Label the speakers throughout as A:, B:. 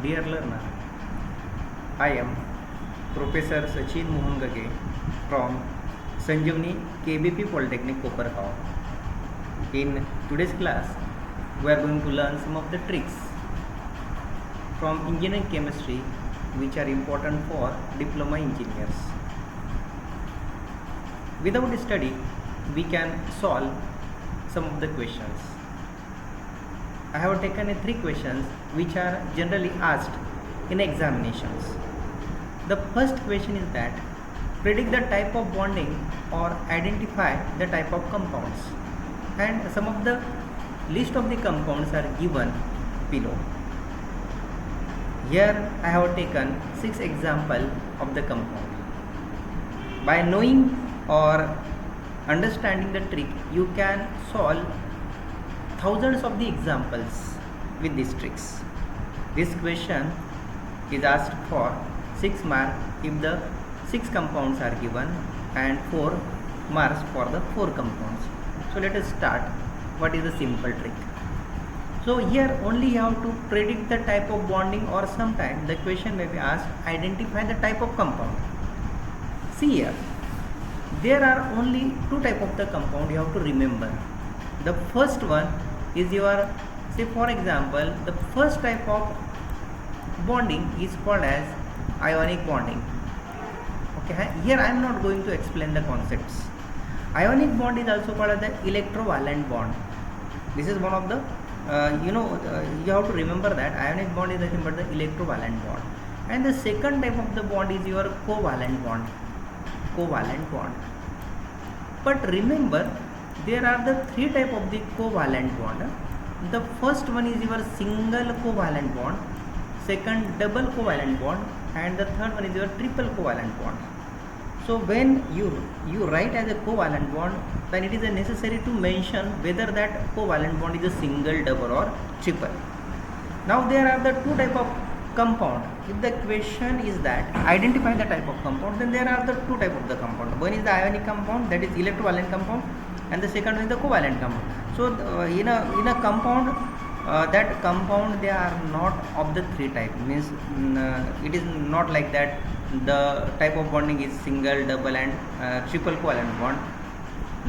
A: Dear learner, I am Professor Sachin Mohan Gage from Sanjeevani KBP Polytechnic Kopargaon. In today's class, we are going to learn some of the tricks from engineering chemistry which are important for diploma engineers. Without study, we can solve some of the questions. I have taken 3 questions which are generally asked in examinations. The first question is that predict the type of bonding or identify the type of compounds, and some of the list of the compounds are given below. Here I have taken 6 examples of the compound. By knowing or understanding the trick, you can solve thousands of the examples with these tricks. This question is asked for 6 marks if the 6 compounds are given and 4 marks for the 4 compounds. So let us start. What is the simple trick? So here only you have to predict the type of bonding, or sometimes the question may be asked identify the type of compound. See here, there are only 2 types of the compound you have to remember. The first one is your, say for example, the first type of bonding is called as ionic bonding. Okay, here I am not going to explain the concepts. Ionic bond is also called as the electrovalent bond. This is one of the you have to remember that ionic bond is nothing but the electrovalent bond. And the second type of the bond is your covalent bond. But remember, there are the 3 types of the covalent bond. The first one is your single covalent bond, second double covalent bond, and the third one is your triple covalent bond. So when you write as a covalent bond, then it is necessary to mention whether that covalent bond is a single, double or triple. Now there are the 2 types of compound. If the question is that identify the type of compound, then there are the 2 types of the compound. One is the ionic compound, that is electrovalent compound, and the second one is the covalent compound. So in a compound, that compound they are not of the 3 types. Means it is not like that the type of bonding is single, double and triple covalent bond.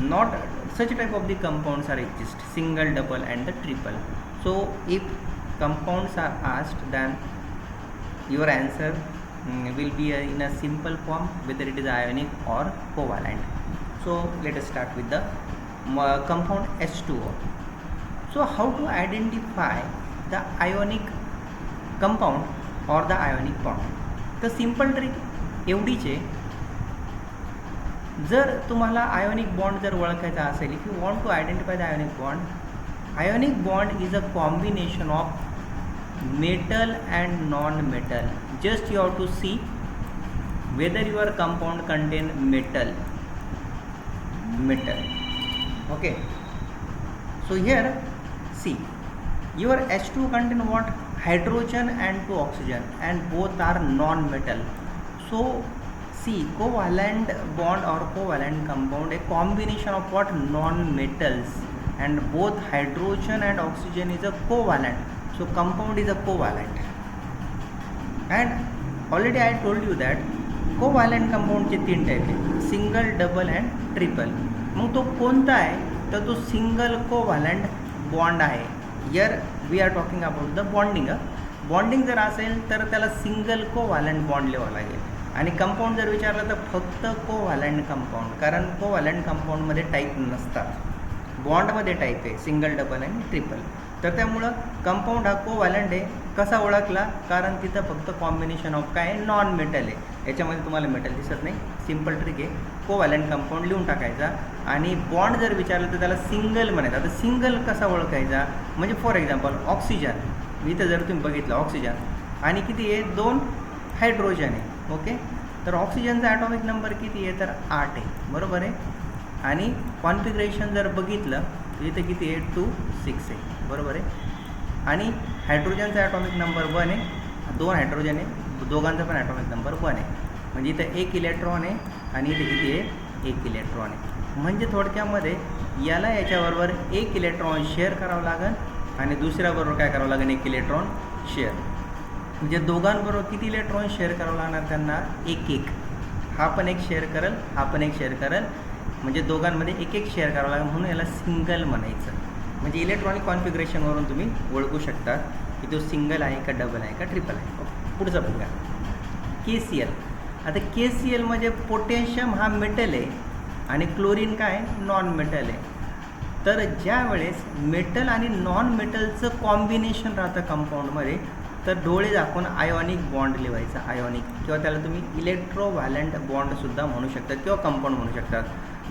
A: Not such type of the compounds are exist, single, double and the triple. So if compounds are asked, then your answer will be in a simple form, whether it is ionic or covalent. So let us start with the compound H2O. So how to identify the ionic compound or the ionic bond? The simple trick एवढीच आहे. जर तुम्हाला ionic bond जर ओळखायचा असेल, if you want to identify the ionic bond is a combination of metal and non-metal. Just you have to see whether your compound contain metal. Okay, so here see, your H2 contain what? Hydrogen and 2 oxygen, and both are non-metal. So see, covalent bond or covalent compound, a combination of what? Non-metals, and both hydrogen and oxygen is a covalent. So compound is a covalent. And already I told you that covalent compound चे 3 type आहे, single, double and triple. मग तो कोणता आहे? तर तो single covalent bond आहे. Here we are talking about the bonding जर असेल तर त्याला सिंगल कोव्हॅलंट बॉन्ड लिहावं लागेल. आणि कंपाऊंड जर विचारलं तर फक्त कोव्हॅलंट कंपाऊंड, कारण कोव्हॅलंट कंपाऊंडमध्ये टाईप नसतात, बॉन्डमध्ये टाईप आहे सिंगल, डबल आणि ट्रिपल. तर त्यामुळं कंपाऊंड हा कोव्हॅलंट आहे. कसा ओळखला? कारण तिथं फक्त कॉम्बिनेशन ऑफ काय आहे? नॉन मेटल आहे. याच्यामध्ये तुम्हाला मेटल दिसत नाही. सिम्पल ट्रिक आहे, कोव्हॅलंट कंपाऊंड लिहून टाकायचा. आणि बॉन्ड जर विचारलं तर त्याला सिंगल म्हणायचं. आता सिंगल कसा ओळखायचा? म्हणजे फॉर एक्झाम्पल ऑक्सिजन, इथं जर तुम्ही बघितलं ऑक्सिजन आणि किती आहे? 2 हायड्रोजन आहे. ओके, तर ऑक्सिजनचा ॲटॉमिक नंबर किती आहे? तर 8 आहे. बरोबर आहे. आणि कॉन्फिगरेशन जर बघितलं तर इथं किती आहे? 2 6 आहे. बरोबर आहे. आणि हायड्रोजनचा ॲटॉमिक नंबर 1 आहे. 2 हायड्रोजन आहे, दोघांचा पण ॲटॉमिक नंबर 1 आहे. म्हणजे इथं 1 इलेक्ट्रॉन आहे आणि इथे किती आहे? 1 इलेक्ट्रॉन आहे. म्हणजे थोडक्यामध्ये याला याच्याबरोबर 1 इलेक्ट्रॉन शेअर करावं लागेल आणि दुसऱ्याबरोबर काय करावं लागेल? 1 इलेक्ट्रॉन शेअर. म्हणजे दोघांबरोबर किती इलेक्ट्रॉन शेअर करावं लागणार त्यांना? एक एक. हा पण एक शेअर करेल, हा पण एक शेअर करेल, म्हणजे दोघांमध्ये एक एक शेअर करावं लागेल, म्हणून याला सिंगल म्हणायचं. म्हणजे इलेक्ट्रॉनिक कॉन्फिगरेशनवरून तुम्ही ओळखू शकता की तो सिंगल आहे का डबल आहे का ट्रिपल आहे. पुढचा बघा KCl. आता KCl म्हणजे पोटॅशियम हा मेटल आहे आणि क्लोरीन काय? नॉन मेटल आहे. तर ज्या वेळेस मेटल आणि नॉन मेटलचं कॉम्बिनेशन राहतं कंपाऊंडमध्ये, तर डोळे दाखवून आयोनिक बॉन्ड लिहायचा. आयोनिक किंवा त्याला तुम्ही इलेक्ट्रोव्हॅलंट बॉन्डसुद्धा म्हणू शकता किंवा कंपाऊंड म्हणू शकतात.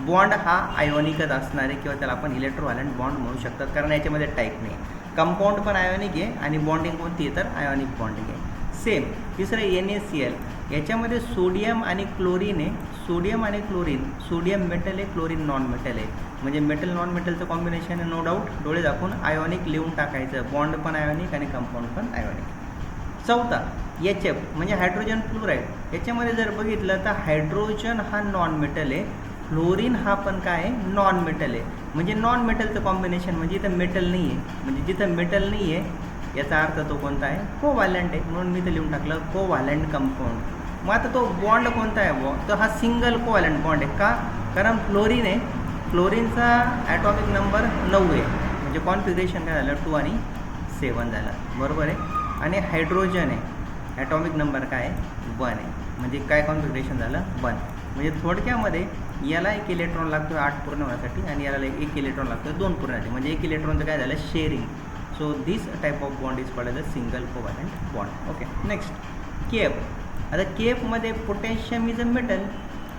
A: बॉन्ड हा आयोनिकच असणार आहे किंवा त्याला आपण इलेक्ट्रोव्हॅलंट बॉन्ड म्हणू शकतात, कारण याच्यामध्ये टाईप नाही. कंपाऊंड पण आयोनिक आहे आणि बॉन्डिंग कोणती आहे? तर आयोनिक बॉन्डिंग आहे. सेम तिसरं NaCl. याच्यामध्ये सोडियम आणि क्लोरीन आहे. सोडियम आणि क्लोरीन, सोडियम मेटल आहे, क्लोरीन नॉन मेटल आहे. म्हणजे मेटल नॉन मेटलचं कॉम्बिनेशन आहे, नो डाऊट. डोळे दाखवून आयोनिक लिहून टाकायचं. बॉन्ड पण आयोनिक आणि कंपाऊंड पण आयोनिक. चौथा HF म्हणजे हायड्रोजन फ्लोराईड. याच्यामध्ये जर बघितलं तर हायड्रोजन हा नॉन मेटल आहे, फ्लोरीन हा पण काय आहे? नॉन मेटल आहे. म्हणजे नॉन मेटलचं कॉम्बिनेशन म्हणजे इथं मेटल नाही आहे. म्हणजे जिथं मेटल नाही आहे याचा अर्थ तो कोणता आहे? कोव्हॅलंट आहे. म्हणून मी इथं लिहून टाकलं कोव्हॅलंट कंपाऊंड. मग आता तो बॉन्ड कोणता आहे? तर हा सिंगल कोव्हॅलंट बॉन्ड आहे. का? कारण फ्लोरीन आहे, फ्लोरीनचा ॲटॉमिक नंबर 9 आहे. म्हणजे कॉन्फिगरेशन काय झालं? 2 आणि 7 झालं. बरोबर आहे. आणि हायड्रोजन आहे, ॲटॉमिक नंबर काय आहे? 1 आहे. म्हणजे काय कॉन्फिगरेशन झालं? 1. म्हणजे थोडक्यामध्ये याला 1 इलेक्ट्रॉन लागतो 8 पूर्ण होण्यासाठी आणि याला 1 इलेक्ट्रॉन लागतो 2 पूर्ण होण्यासाठी. म्हणजे 1 इलेक्ट्रॉनचं काय झालं? Sharing. So this type of bond is called as a single covalent bond. Okay. Next KF. आता KFमध्ये potassium is a metal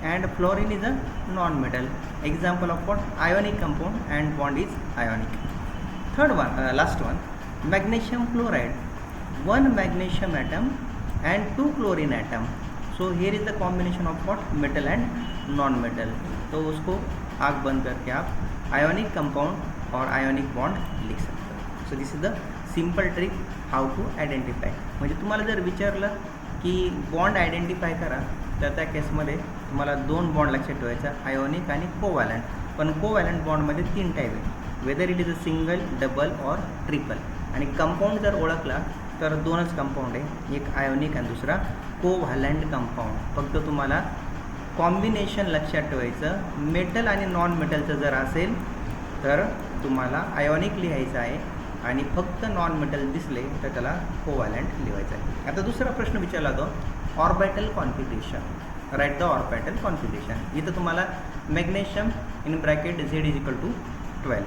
A: and fluorine is a non metal. Example of what? Ionic compound and bond is ionic. Third one, last one, magnesium chloride. 1 magnesium atom and 2 chlorine atom. So here is the combination of what? Metal and non-metal. तो उसको आग बंद करके आप ionic compound और ionic bond लिख सकते हो. So this is the simple trick how to identify. म्हणजे तुम्हाला जर विचारलं की बॉन्ड आयडेंटिफाय करा, तर त्या केसमध्ये तुम्हाला 2 बॉन्ड लक्षात ठेवायचा, आयोनिक आणि कोव्हॅलंट. पण कोव्हॅलंट बॉन्डमध्ये 3 टाईप आहे, whether it is a single, double और ट्रिपल. आणि कंपाऊंड जर ओळखला तर 2च कंपाऊंड आहे, एक आयोनिक आणि दुसरा कोव्हॅलंट कंपाऊंड. फक्त तुम्हाला कॉम्बिनेशन लक्षात ठेवायचं. मेटल आणि नॉन मेटलचं जर असेल तर तुम्हाला आयोनिक लिहायचं आहे आणि फक्त नॉन मेटल दिसले तर त्याला कोव्हॅलंट लिहायचं आहे. आता दुसरा प्रश्न विचारला तो orbital configuration. Write the orbital configuration. इथं तुम्हाला magnesium in bracket Z=12,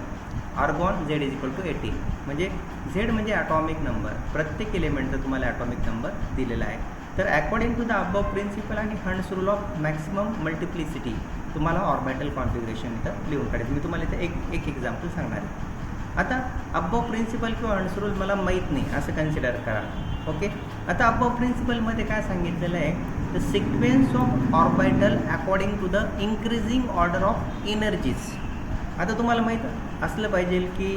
A: argon Z=18. म्हणजे Z म्हणजे ॲटॉमिक नंबर, प्रत्येक एलिमेंटचा तुम्हाला ॲटॉमिक नंबर दिलेला आहे. तर according to the above principle आणि Hund's rule of maximum multiplicity तुम्हाला ऑर्बिटल कॉन्फिगरेशन इथं लिहून काढायचं. मी तुम्हाला इथं एक एक्झाम्पल सांगणार आहे. आता अबव प्रिन्सिपल किंवा हंड्स रूल मला माहीत नाही असं कन्सिडर करा. ओके. आता अबव प्रिन्सिपलमध्ये काय सांगितलेलं आहे? The sequence of orbital according to the increasing order of energies. आता तुम्हाला माहीत असलं पाहिजे की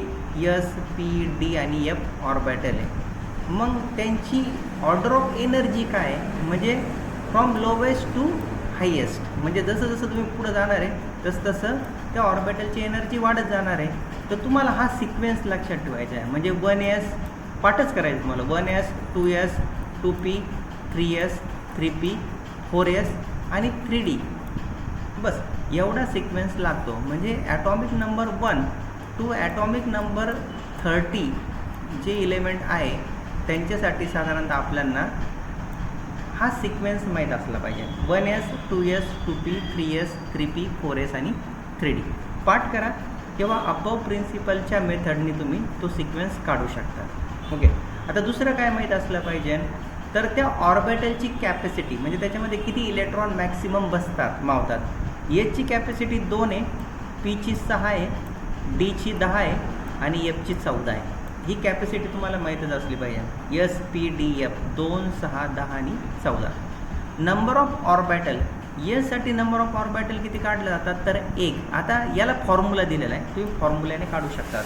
A: S, P, D आणि F ऑर्बिटल आहे. मग त्यांची ऑर्डर ऑफ एनर्जी काय आहे? म्हणजे फ्रॉम लोवेस्ट टू हायेस्ट. म्हणजे जसं जसं तुम्ही पुढं जाणार आहे तसं तसं त्या ऑर्बिटलची एनर्जी वाढत जाणार आहे. तर तुम्हाला हा सिक्वेन्स लक्षात ठेवायचा आहे. म्हणजे 1s पाठच करायचं तुम्हाला. 1s, 2s, 2p, 3s, 3p, 4s आणि 3d. बस एवढा सिक्वेन्स लागतो. म्हणजे atomic number 1 to atomic number 30 जे इलेमेंट आहे त्यांच्यासाठी साधारणतः आपल्याला हा सिक्वेन्स माहीत असला पाहिजे. 1s, 2s, 2p, 3s, 3p, 4s आणि 3d. पाठ करा किंवा अबव प्रिन्सिपलच्या मेथडनी तुम्ही तो सिक्वेन्स काढू शकता. ओके. आता दुसरं काय माहीत असलं पाहिजे? तर त्या ऑर्बिटलची कॅपॅसिटी, म्हणजे त्याच्यामध्ये किती इलेक्ट्रॉन मॅक्सिमम बसतात, मावतात. Hची कॅपॅसिटी 2 आहे, Pची 6 आहे, Dची 10 आहे आणि Fची 14 आहे. ही कॅपॅसिटी तुम्हाला माहीतच असली पाहिजे. S, P, D, F 2, 6, 10 आणि 14. नंबर ऑफ ऑर्बिटल, Sसाठी नंबर ऑफ ऑर्बिटल किती काढले जातात? तर 1. आता याला फॉर्म्युला दिलेला आहे, तुम्ही फॉर्म्युल्याने काढू शकतात.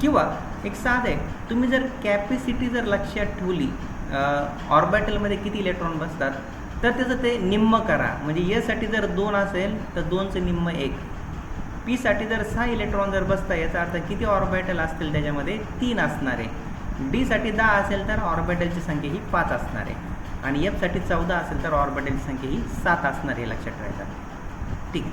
A: किंवा एक साधं आहे, तुम्ही जर कॅपॅसिटी जर लक्षात ठेवली ऑर्बिटलमध्ये किती इलेक्ट्रॉन बसतात तर त्याचं ते निम्म करा. म्हणजे Sसाठी जर 2 असेल तर 2चं निम्म 1. Pसाठी जर 6 इलेक्ट्रॉन जर बसता याचा अर्थ किती ऑर्बिटल असतील त्याच्यामध्ये? 3 असणार आहे. डीसाठी 10 असेल तर ऑर्बिटलची संख्या ही 5 असणार आहे आणि एफसाठी 14 असेल तर ऑर्बिटलची संख्या ही 7 असणार आहे, लक्षात ठेवायचं. ठीक आहे.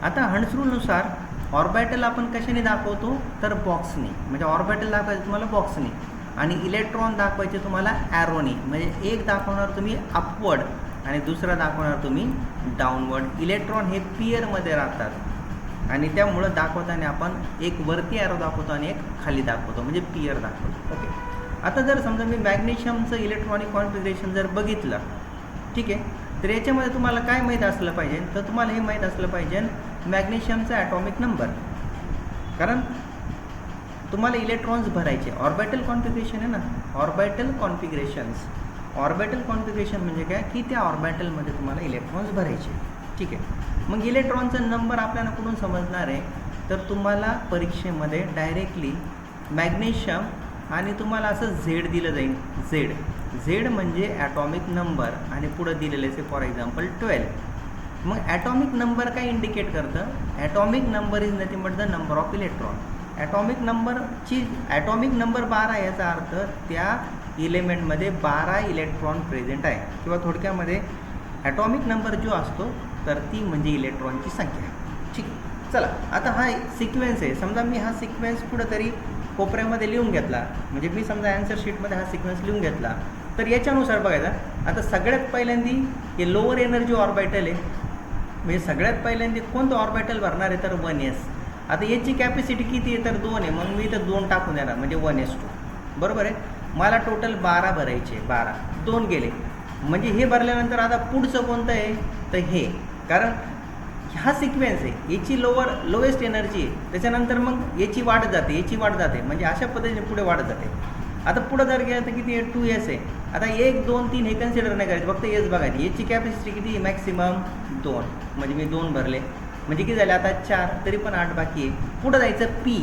A: आता हंड्स रूलनुसार ऑर्बिटल आपण कशाने दाखवतो तर बॉक्सने, म्हणजे ऑर्बिटल दाखवायचं तुम्हाला बॉक्सने आणि इलेक्ट्रॉन दाखवायचे तुम्हाला ॲरोने. म्हणजे एक दाखवणार तुम्ही अपवर्ड आणि दुसरा दाखवणार तुम्ही डाऊनवर्ड. इलेक्ट्रॉन हे पिअरमध्ये राहतात आणि त्यामुळं दाखवताना आपण एक वरती ॲरो दाखवतो आणि एक खाली दाखवतो, म्हणजे पिअर दाखवतो. ओके. आता जर समजा मी मॅग्नेशियमचं इलेक्ट्रॉनिक कॉन्फिगरेशन जर बघितलं, ठीक आहे, तर याच्यामध्ये तुम्हाला काय माहीत असलं पाहिजे तर तुम्हाला हे माहीत असलं पाहिजे मॅग्नेशियमचा ॲटॉमिक नंबर, कारण तुम्हाला इलेक्ट्रॉन्स भरायचे. ऑर्बिटल कॉन्फिगरेशन आहे ना, ऑर्बिटल कॉन्फिगरेशन्स. ऑर्बिटल कॉन्फिगरेशन म्हणजे काय की त्या ऑर्बिटलमध्ये तुम्हाला इलेक्ट्रॉन्स भरायचे. ठीक आहे. मग इलेक्ट्रॉनचा नंबर आपल्याला कुठून समजणार आहे तर तुम्हाला परीक्षेमध्ये डायरेक्टली मॅग्नेशियम आणि तुम्हाला असं झेड दिलं जाईल. झेड म्हणजे ॲटॉमिक नंबर आणि पुढं दिलेलं आहे फॉर एक्झाम्पल 12. मग ॲटॉमिक नंबर काय इंडिकेट करतं? Atomic number is nothing but the number of electron. Atomic number 12 याचा अर्थ त्या इलेमेंटमध्ये 12 इलेक्ट्रॉन प्रेझेंट आहे, किंवा थोडक्यामध्ये ॲटॉमिक नंबर जो असतो तर ती म्हणजे इलेक्ट्रॉनची संख्या. ठीक. चला, आता हा सिक्वेन्स आहे. समजा मी हा सिक्वेन्स कुठंतरी कोपऱ्यामध्ये लिहून घेतला, म्हणजे मी समजा ॲन्सर शीटमध्ये हा सिक्वेन्स लिहून घेतला, तर याच्यानुसार बघायचा. आता सगळ्यात पहिल्यांदी हे लोअर एनर्जी ऑर्बिटल आहे, म्हणजे सगळ्यात पहिल्यांदा कोणतं ऑर्बिटल भरणार आहे तर 1s. आता याची कॅपॅसिटी किती आहे तर 2 आहे, मग मी इथं 2 टाकून देणार म्हणजे 1s2. बरोबर आहे. मला टोटल 12 भरायचे, 12 2 गेले, म्हणजे हे भरल्यानंतर आता पुढचं कोणतं आहे तर हे, कारण हा सिक्वेन्स आहे, याची लोएस्ट एनर्जी आहे, त्याच्यानंतर मग याची वाढत जाते, म्हणजे अशा पद्धतीने पुढे वाढत जाते. आता पुढं जर गेलं तर किती आहे 2s आहे. आता 1 2 3 हे कन्सिडर नाही करायचं, फक्त एस बघायची. याची कॅपॅसिटी किती आहे मॅक्सिमम 2, म्हणजे मी 2 भरले, म्हणजे किती झाले आता 4, तरी पण 8 बाकी आहे. पुढं जायचं पी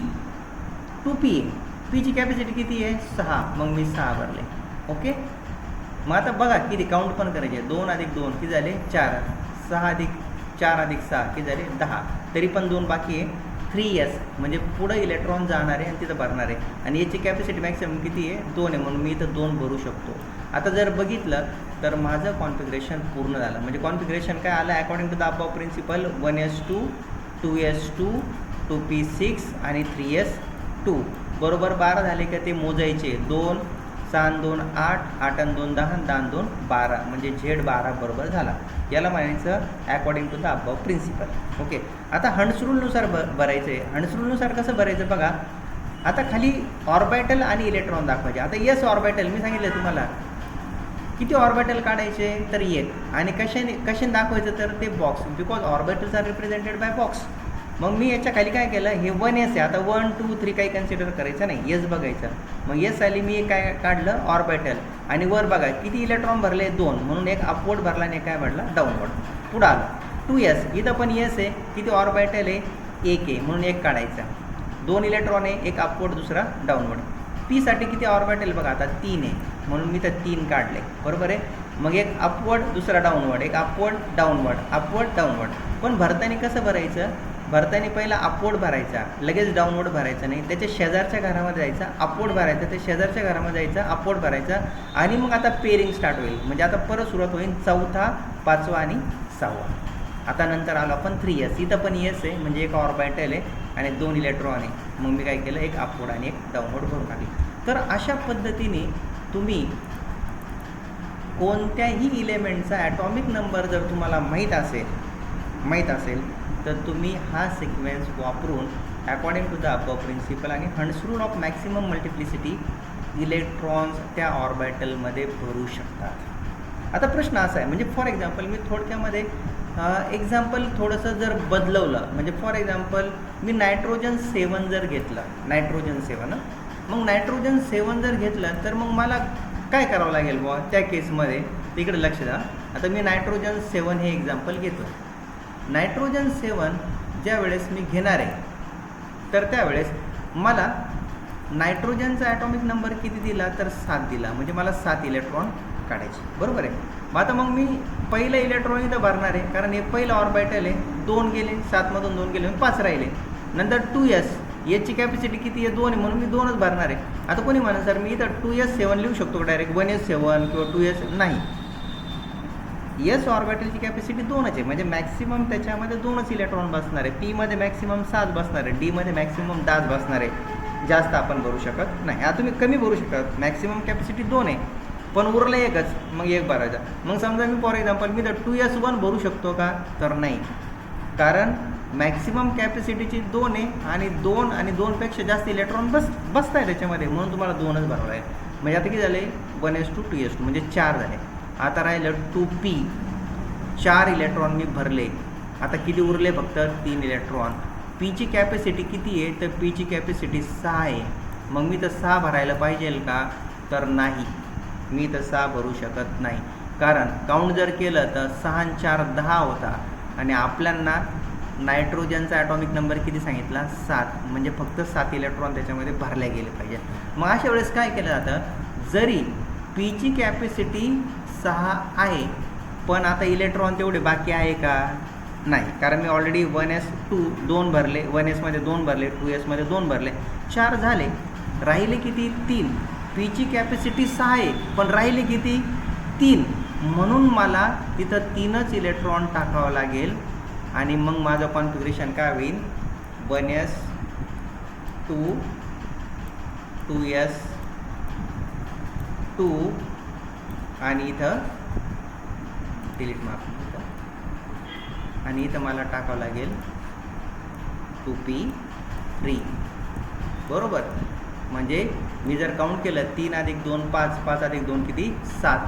A: 2p आहे, पीची कॅपॅसिटी किती आहे 6, मग मी 6 भरले. ओके. मग आता बघा किती काउंट पण करायचे, 2 अधिक 2 किती झाले 4, 6 अधिक 4 अधिक 6 किती झाले 10, तरी पण 2 बाकी आहे. 3s म्हणजे पुढं इलेक्ट्रॉन जाणार आहे आणि तिथं भरणार आहे, आणि याची कॅपॅसिटी मॅक्सिमम किती आहे 2 आहे, म्हणून मी इथं 2 भरू शकतो. आता जर बघितलं तर माझं कॉन्फिगरेशन पूर्ण झालं. म्हणजे कॉन्फिगरेशन काय आलं according to the above principle, 1s2 2s2 2p6 आणि 3s2 बरोबर 12 झाले का ते मोजायचे. 2 6 2 8 8 2 10 10 2 12, म्हणजे Z12 बरोबर झाला. याला म्हणायचं according to the above principle. Okay. आता हंड्स रूलनुसार भरायचं आहे. हंड्स रूलनुसार कसं भरायचं बघा. आता खाली ऑर्बिटल आणि इलेक्ट्रॉन दाखवायचे. आता येस ऑर्बिटल मी सांगितलं तुम्हाला किती ऑर्बिटल काढायचे तर 1, आणि कशाने दाखवायचं तर ते box, because orbitals are represented by box. मग मी याच्या खाली काय केलं, हे 1s आहे. आता 1 2 3 काही कन्सिडर करायचं नाही, येस बघायचं. मग येस आली, मी काय काढलं ऑर्बिटल, आणि वर बघा किती इलेक्ट्रॉन भरले 2, म्हणून एक अपवर्ड भरला आणि काय भरला डाऊनवर्ड. पुढं आलं 2s, इथं पण येस आहे. किती ऑर्बिटल आहे 1 आहे, म्हणून 1 काढायचा. 2 इलेक्ट्रॉन आहे, एक अपवर्ड दुसरा डाऊनवर्ड. पीसाठी किती ऑर्बिटल बघा आता 3 आहे, म्हणून मी तर 3 काढले. बरोबर आहे. मग एक अपवर्ड दुसरा डाऊनवर्ड, एक अपवर्ड डाऊनवर्ड. पण भरताना कसं भरायचं, भरताना पहिला अपवर्ड भरायचा, लगेच डाऊनवर्ड भरायचा नाही, त्याच्या शेजारच्या घरामध्ये जायचा, अपवर्ड भरायचा, त्या शेजारच्या घरामध्ये जायचा, अपवर्ड भरायचा, आणि मग आता पेरिंग स्टार्ट होईल. म्हणजे आता परत सुरुवात होईल 4था 5वा आणि 6वा. आता नंतर आलो आपण 3s, इथं पण येस आहे, म्हणजे एक ऑर्बिटल आहे आणि 2 इलेक्ट्रॉन आहे. मग मी काय केलं, एक अपवर्ड आणि एक डाऊनवर्ड भरून टाकली. तर अशा पद्धतीने तुम्ही कोणत्याही इलेमेंटचा ॲटॉमिक नंबर जर तुम्हाला माहीत असेल तर तुम्ही हा सिक्वेन्स वापरून according to the above principle आणि Hund's rule of maximum multiplicity electrons त्या ऑर्बिटलमध्ये भरू शकतात. आता प्रश्न असा आहे, म्हणजे फॉर एक्झाम्पल मी थोडक्यामध्ये एक्झाम्पल थोडंसं जर बदलवलं, म्हणजे फॉर एक्झाम्पल मी नायट्रोजन 7 जर घेतलं, नायट्रोजन 7, मग नायट्रोजन 7 जर घेतलं तर मग मला काय करावं लागेल बुवा त्या केसमध्ये, तिकडे लक्ष द्या. आता मी नायट्रोजन 7 हे एक्झाम्पल घेतो. नायट्रोजन 7 ज्या वेळेस मी घेणार आहे तर त्यावेळेस मला नायट्रोजनचा ॲटॉमिक नंबर किती दिला तर 7 दिला, म्हणजे मला 7 इलेक्ट्रॉन काढायचे. बरोबर आहे. मग मी पहिलं इलेक्ट्रॉन इथं भरणार आहे, कारण हे पहिलं ऑर्बिटल आहे, 2 गेले, 7मधून 2 गेले, 5 राहिले. नंतर 2s याची कॅपॅसिटी किती आहे 2 आहे म्हणून मी 2च भरणार आहे. आता कोणी म्हणा सर मी इथं 2s7 लिहू शकतो डायरेक्ट 1s7 किंवा 2s नाही. एस ऑर्बिटलची कॅपॅसिटी 2च आहे म्हणजे मॅक्सिमम त्याच्यामध्ये 2च इलेक्ट्रॉन बसणार आहे. पीमध्ये मॅक्सिमम 7 बसणार आहे, डीमध्ये मॅक्सिमम 10 बसणार आहे. जास्त आपण भरू शकत नाही. आता तुम्ही कमी भरू शकत, मॅक्सिमम कॅपॅसिटी 2 आहे पण उरलं एकच, मग एक भरायचा. मग समजा मी फॉर एक्झाम्पल मी तर 2s1 भरू शकतो का तर नाही, कारण मॅक्सिमम कॅपॅसिटीची 2 आहे आणि 2 आणि 2पेक्षा जास्त इलेक्ट्रॉन बसत आहे त्याच्यामध्ये म्हणून तुम्हाला 2च भरावं आहे. म्हणजे आता किती झाले 1s2 2s2 म्हणजे 4 झाले. आता राहिलं 2p, 4 इलेक्ट्रॉन मी भरले. आता किती उरले फक्त 3 इलेक्ट्रॉन. पीची कॅपॅसिटी किती आहे तर पीची कॅपॅसिटी 6 आहे. मग मी तर 6 भरायला पाहिजे का तर नाही, मी तर 6 भरू शकत नाही. कारण काउंट जर केलं तर 6 आणि 4 10 होता आणि आपल्यांना नायट्रोजनचा ॲटॉमिक नंबर किती सांगितला 7, म्हणजे फक्त 7 इलेक्ट्रॉन त्याच्यामध्ये भरले गेले पाहिजे. मग अशा वेळेस काय केलं जातं, जरी पीची कॅपॅसिटी 6 आहे पण आता इलेक्ट्रॉन तेवढे बाकी आहे का नाही, कारण मी ऑलरेडी 1s2 2 भरले, 1sमध्ये 2 भरले, 2sमध्ये 2 भरले, 4 झाले. राहिले किती 3. पीची कॅपॅसिटी 6 आहे पण राहिले किती 3, म्हणून मला तिथं 3च इलेक्ट्रॉन टाकावं लागेल आणि मग माझं कॉन्फिगरेशन काय होईल 1s2 2s2 आणि इथं डिलीट मार्क आणि इथं मला टाकावं लागेल 2p3 बरोबर. म्हणजे मी जर काउंट केलं 3 अधिक 2 5, 5 अधिक 2 किती 7,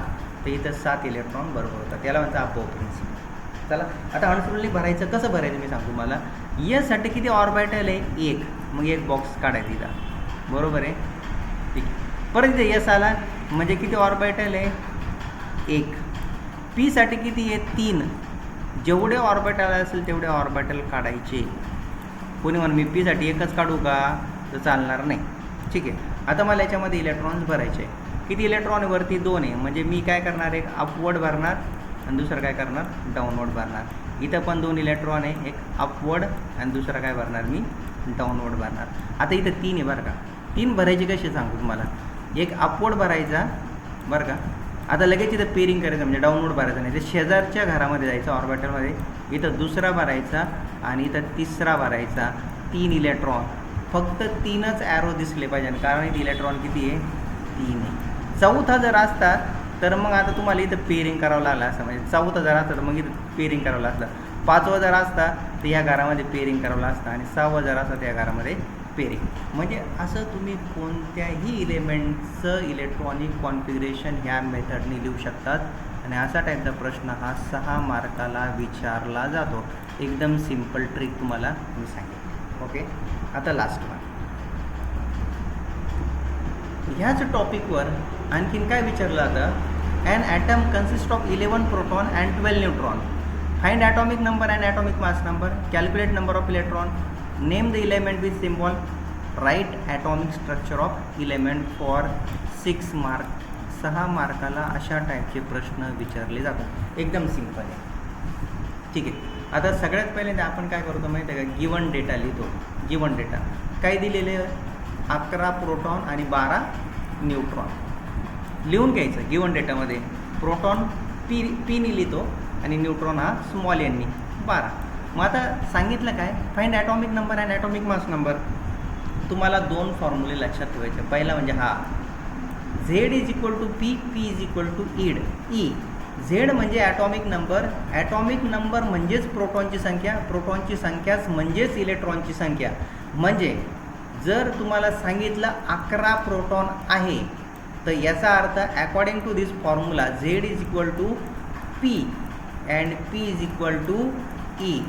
A: तर इथं 7 इलेक्ट्रॉन बरोबर होतात. त्याला म्हणतात अपोव प्रिन्सिपल. चला आता अनसोल्डली भरायचं कसं भरायचं मी सांगतो तुम्हाला. यासाठी किती ऑर्बिटल आहे 1, मग एक बॉक्स काढायचा इथं बरोबर आहे ठीक. परत इथे यस आला म्हणजे किती ऑर्बिटल आहे 1. पीसाठी किती आहे 3, जेवढे ऑर्बिटल असेल तेवढे ऑर्बिटल काढायचे. कोणी म्हणून मी पीसाठी एकच काढू का तर चालणार नाही ठीक आहे. आता मला याच्यामध्ये इलेक्ट्रॉन्स भरायचे. किती इलेक्ट्रॉन वरती 2 आहे म्हणजे मी काय करणार, एक अपवर्ड भरणार आणि दुसरं काय करणार डाऊनवर्ड भरणार. इथं पण 2 इलेक्ट्रॉन आहे, एक अपवर्ड आणि दुसरं काय भरणार मी डाऊनवर्ड भरणार. आता इथं 3 आहे बरं का. 3 भरायचे कसे सांगू तुम्हाला. एक अपवर्ड भरायचा बरं का. आता लगेच इथं पेरिंग करायचं म्हणजे डाऊनवर्ड भरायचं नाही, ते शेजारच्या घरामध्ये जायचं ऑर्बिटलमध्ये. इथं दुसरा भरायचा आणि इथं तिसरा भरायचा. 3 इलेक्ट्रॉन, फक्त 3च ॲरो दिसले पाहिजे कारण इथे इलेक्ट्रॉन किती आहे 3 आहे. चौथा जर असता तर मग आता तुम्हाला इथं पेरिंग करावं लागलं असं, म्हणजे चौथा जर असता तर मग इथं पेरिंग करावं लागलं. 5वा जर असता तर या घरामध्ये पेरिंग करावं लागतं आणि 6वा जर असता तर या घरामध्ये पेरिंग. म्हणजे असं तुम्ही कोणत्याही इलेमेंटचं इलेक्ट्रॉनिक कॉन्फिगरेशन ह्या मेथडने लिहू शकतात आणि असा टाईपचा प्रश्न हा 6 मार्काला विचारला जातो. एकदम सिम्पल ट्रिक तुम्हाला मी सांगितलं ओके. आता लास्ट वन. ह्याच टॉपिकवर आणखीन काय विचारलं जातं, an atom consist of 11 proton and 12 neutron. Find atomic number and atomic mass number. Calculate number of electron. Name the element with symbol. Write atomic structure of element for 6 mark. 6 मार्काला अशा टाईपचे प्रश्न विचारले जातात. एकदम सिम्पल आहे ठीक आहे. आता सगळ्यात पहिल्यांदा आपण काय करतो माहिती आहे का, गिवन डेटा लिहितो. गिवन डेटा काय दिलेले 11 प्रोटॉन आणि 12 न्यूट्रॉन लिहून घ्यायचं गिवन डेटामध्ये. प्रोटॉन पीनी लिहितो आणि न्यूट्रॉन हा स्मॉल एननी 12. मग आता सांगितलं काय, find atomic number and atomic mass number. तुम्हाला 2 फॉर्म्युले लक्षात ठेवायचे. पहिला म्हणजे हा Z is equal to P, P is equal to ईड ई. झेड म्हणजे ॲटॉमिक नंबर, ॲटॉमिक नंबर म्हणजेच प्रोटॉनची संख्या, प्रोटॉनची संख्याच म्हणजेच इलेक्ट्रॉनची संख्या. म्हणजे जर तुम्हाला सांगितलं 11 प्रोटॉन आहे तर याचा अर्थ according to this formula Z is equal to P and P is equal to E.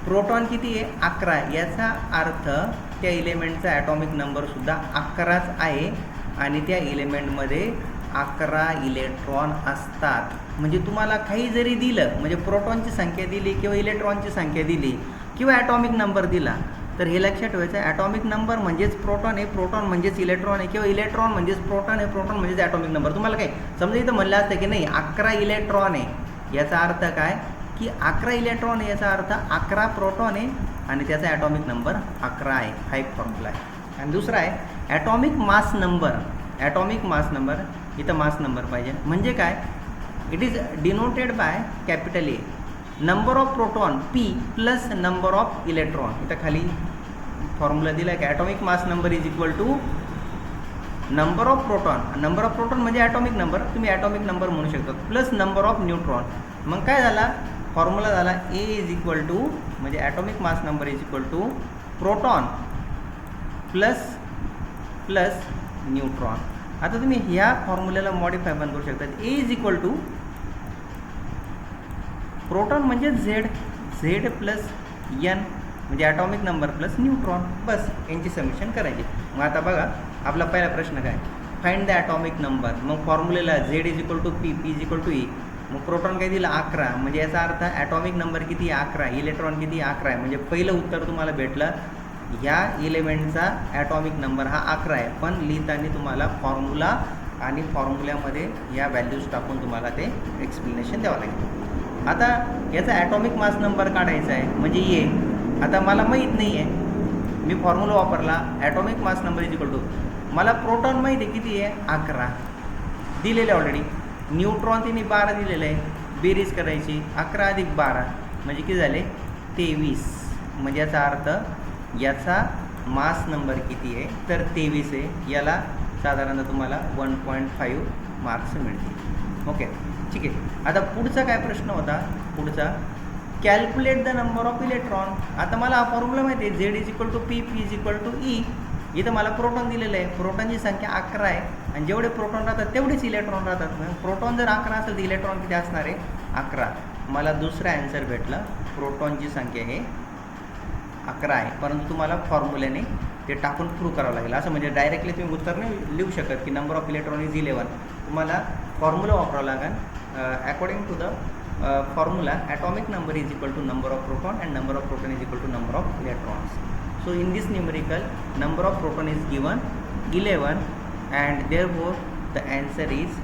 A: Proton किती आहे 11, याचा अर्थ त्या इलेमेंटचा ॲटॉमिक नंबरसुद्धा 11च आहे आणि त्या इलेमेंटमध्ये 11 इलेक्ट्रॉन असतात. म्हणजे तुम्हाला काही जरी दिलं म्हणजे प्रोटॉनची संख्या दिली किंवा इलेक्ट्रॉनची संख्या दिली किंवा ॲटॉमिक नंबर दिला तर हे लक्षात ठेवायचं ॲटॉमिक नंबर म्हणजेच प्रोटॉन आहे, प्रोटॉन म्हणजेच इलेक्ट्रॉन आहे किंवा इलेक्ट्रॉन म्हणजेच प्रोटॉन आहे, प्रोटॉन म्हणजेच ॲटॉमिक नंबर. तुम्हाला काय समजा इथं म्हणलं असतं की नाही 11 इलेक्ट्रॉन आहे, याचा अर्थ काय की 11 इलेक्ट्रॉन आहे याचा अर्थ 11 प्रोटॉन आहे आणि त्याचा ॲटॉमिक नंबर 11 आहे. हा एक फॉर्म्युला आहे. आणि दुसरा आहे atomic mass number. Atomic mass number, इथं मास नंबर पाहिजे. म्हणजे काय, it is denoted by capital A, number of proton P plus number of electron. इथं खाली फॉर्म्युला दिला आहे की atomic mass number is equal to number of proton. Number of proton म्हणजे ॲटॉमिक नंबर, तुम्ही ॲटॉमिक नंबर म्हणू शकता, plus number of neutron. मग काय झाला, फॉर्म्युला झाला ए इज इक्वल टू, म्हणजे atomic mass number is equal to proton plus plus neutron. आता तुम्ही ह्या फॉर्म्युल्याला मॉडिफाय पण करू शकता. A is equal to proton म्हणजे झेड प्लस एन, म्हणजे ॲटॉमिक नंबर प्लस न्यूट्रॉन. बस यांची समेशन करायची. मग आता बघा आपला पहिला प्रश्न काय, फाइंड द ॲटॉमिक नंबर. मग फॉर्म्युलेला Z is equal to P, P is equal to E. मग प्रोटॉन काय दिला 11, म्हणजे याचा अर्थ ॲटॉमिक नंबर किती 11, इलेक्ट्रॉन किती 11 आहे. म्हणजे पहिलं उत्तर तुम्हाला भेटलं, ह्या इलेमेंटचा ॲटॉमिक नंबर हा 11 आहे. पण लिहिताना तुम्हाला फॉर्म्युला आणि फॉर्म्युल्यामध्ये या व्हॅल्यूज टाकून तुम्हाला ते एक्सप्लेनेशन द्यावं लागेल. आता याचा ॲटॉमिक मास नंबर काढायचा आहे, म्हणजे ये. आता मला माहीत नाही आहे, मी फॉर्म्युला वापरला atomic mass number is equal to, मला प्रोटॉन माहिती आहे किती आहे 11 दिलेलं आहे ऑलरेडी, न्यूट्रॉन तिने 12 दिलेलं आहे. बेरीज करायची 11 अधिक 12 म्हणजे किती झाले 23. म्हणजे याचा अर्थ याचा मास नंबर किती आहे तर 23 आहे. याला साधारणतः तुम्हाला 1.5 मार्क्स मिळतील. ओके, ठीक आहे. आता पुढचा काय प्रश्न होता, पुढचा calculate the number of electron. आता मला हा फॉर्म्युला माहिती आहे, Z is equal to P, P is equal to E. इथं मला प्रोटॉन दिलेलं आहे, प्रोटॉनची संख्या 11 आहे आणि जेवढे प्रोटॉन राहतात तेवढेच इलेक्ट्रॉन राहतात. प्रोटॉन जर 11 असेल तर इलेक्ट्रॉन किती असणार आहे 11. मला दुसरा ॲन्सर भेटला, प्रोटॉनची संख्या हे 11 आहे. परंतु तुम्हाला फॉर्म्युल्याने ते टाकून प्रूव्ह करावं लागेल. असं म्हणजे डायरेक्टली तुम्ही उत्तर नाही लिहू शकत की नंबर ऑफ इलेक्ट्रॉन इज 11. तुम्हाला फॉर्म्युला वापरावं लागेल. According to the formula, atomic number is equal to number of proton and number of proton is equal to number of electrons. So in this numerical, number of proton is given 11 and therefore the answer is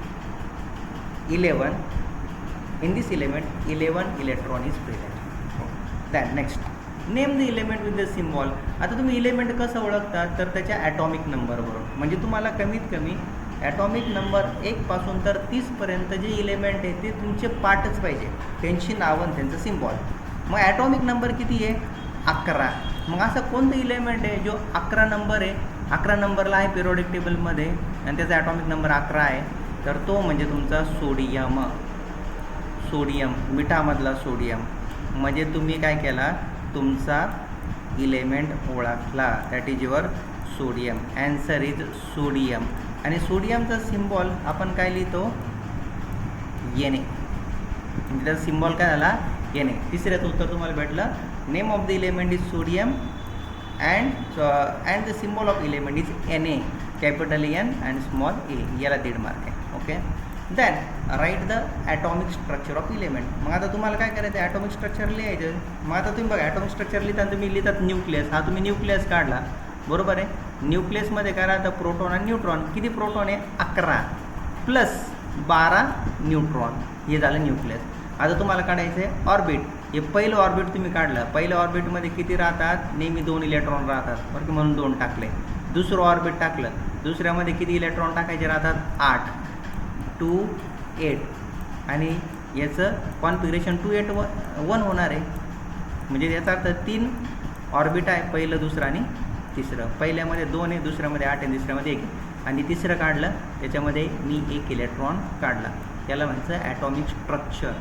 A: 11. In this element 11 electron is present. Then next, name the element with the symbol. आता तुम्ही element कसं ओळखता तर त्याच्या atomic नंबरवरून. म्हणजे तुम्हाला कमीत कमी ॲटॉमिक नंबर 1 पासून तर 30 पर्यंत जे इलेमेंट आहे ते तुमचे पार्टच पाहिजे, त्यांची नावं त्यांचं सिम्बॉल. मग ॲटॉमिक नंबर किती आहे 11. मग असं कोणतं इलेमेंट आहे जो 11 नंबर आहे, 11 नंबरला आहे पिरियोडिक टेबलमध्ये आणि त्याचा ॲटॉमिक नंबर 11 आहे, तर तो म्हणजे तुमचा सोडियम. Sodium, मिठामधला sodium. म्हणजे तुम्ही काय केला, तुमचा इलेमेंट ओळखला, that is your sodium. Answer is sodium. आणि सोडियमचा सिम्बॉल आपण काय लिहितो Na. म्हणजे त्याचा सिम्बॉल काय झाला Na. तिसऱ्याचं उत्तर तुम्हाला भेटलं, name of the element is sodium and the symbol of element is Na, capital N and small a. याला 1.5 मार्क आहे. Okay, then write the atomic structure of element. मग आता तुम्हाला काय करायचं, ॲटॉमिक स्ट्रक्चर लिहायचं. मग आता तुम्ही बघा ॲटॉमिक स्ट्रक्चर लिहिताना तुम्ही लिहितात न्यूक्लियस. हा तुम्ही न्यूक्लियस काढला, बरोबर आहे. न्यूक्लियसमध्ये काय राहतं प्रोटॉन आणि न्यूट्रॉन. किती प्रोटॉन आहे 11 प्लस 12 न्यूट्रॉन, हे झालं न्यूक्लियस. आता तुम्हाला काढायचं आहे ऑर्बिट. हे पहिलं ऑर्बिट तुम्ही काढलं, पहिल्या ऑर्बिटमध्ये किती राहतात, नेहमी 2 इलेक्ट्रॉन राहतात, बरं की, म्हणून 2 टाकले. दुसरं ऑर्बिट टाकलं, दुसऱ्यामध्ये किती इलेक्ट्रॉन टाकायचे राहतात 8, 2, 8. आणि याचं कॉन्फिगरेशन 2, 8, 1 होणार आहे. म्हणजे याचा अर्थ 3 ऑर्बिट आहे, पहिलं, दुसरं आणि तिसरं. पहिल्यामध्ये 2 आहे, दुसऱ्यामध्ये 8 आहे, तिसऱ्यामध्ये 1 आहे. आणि तिसरं काढलं त्याच्यामध्ये मी 1 इलेक्ट्रॉन काढला. याला म्हणायचं ॲटॉमिक स्ट्रक्चर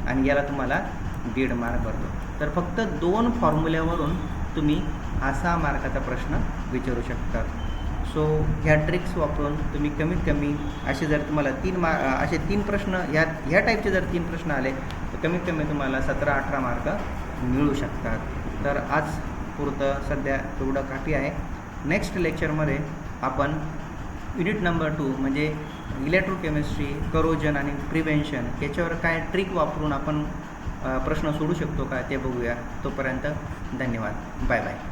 A: आणि याला तुम्हाला 1.5 मार्क पडतो. तर फक्त 2 फॉर्म्युल्यावरून तुम्ही हा 6 मार्काचा प्रश्न विचारू शकता. सो ह्या ट्रिक्स वापरून तुम्ही कमीत कमी असे जर तुम्हाला 3 प्रश्न ह्या टाईपचे जर 3 प्रश्न आले तर कमीत कमी तुम्हाला 17-18 मार्क मिळू शकतात. तर आज पुरतं सध्या एवढं काफी आहे. नेक्स्ट लेक्चरमध्ये आपण युनिट नंबर 2 म्हणजे इलेक्ट्रोकेमिस्ट्री, करोजन आणि प्रिव्हेन्शन याच्यावर काय ट्रिक वापरून आपण प्रश्न सोडू शकतो का ते बघूया. तोपर्यंत धन्यवाद, बाय बाय.